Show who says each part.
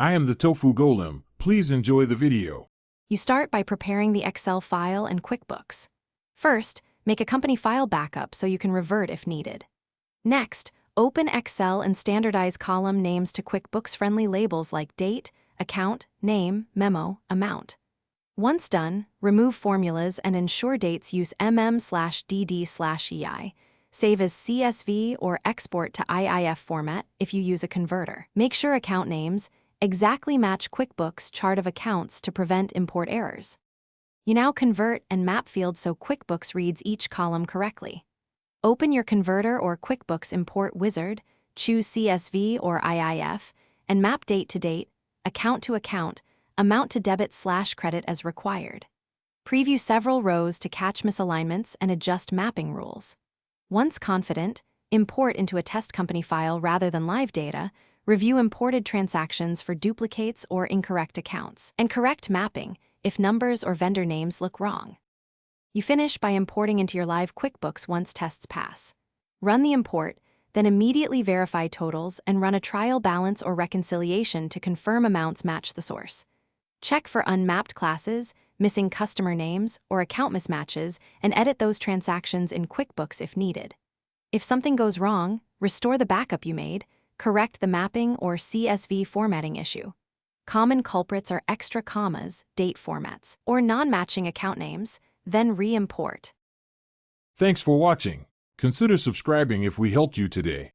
Speaker 1: I am the Tofu Golem. Please enjoy the video.
Speaker 2: You start by preparing the Excel file and QuickBooks. First, make a company file backup so you can revert if needed. Next, open Excel and standardize column names to QuickBooks-friendly labels like date, account, name, memo, amount. Once done, remove formulas and ensure dates use mm/dd/ei. Save as CSV or export to IIF format if you use a converter. Make sure account names exactly match QuickBooks chart of accounts to prevent import errors. You now convert and map fields so QuickBooks reads each column correctly. Open your converter or QuickBooks import wizard, choose CSV or IIF, and map date to date, account to account, amount to debit/credit as required. Preview several rows to catch misalignments and adjust mapping rules. Once confident, import into a test company file rather than live data, review imported transactions for duplicates or incorrect accounts, and correct mapping if numbers or vendor names look wrong. You finish by importing into your live QuickBooks once tests pass. Run the import, then immediately verify totals and run a trial balance or reconciliation to confirm amounts match the source. Check for unmapped classes, missing customer names, or account mismatches, and edit those transactions in QuickBooks if needed. If something goes wrong, restore the backup you made, correct the mapping or CSV formatting issue. Common culprits are extra commas, date formats, or non-matching account names, then re-import.
Speaker 1: Thanks for watching. Consider subscribing if we helped you today.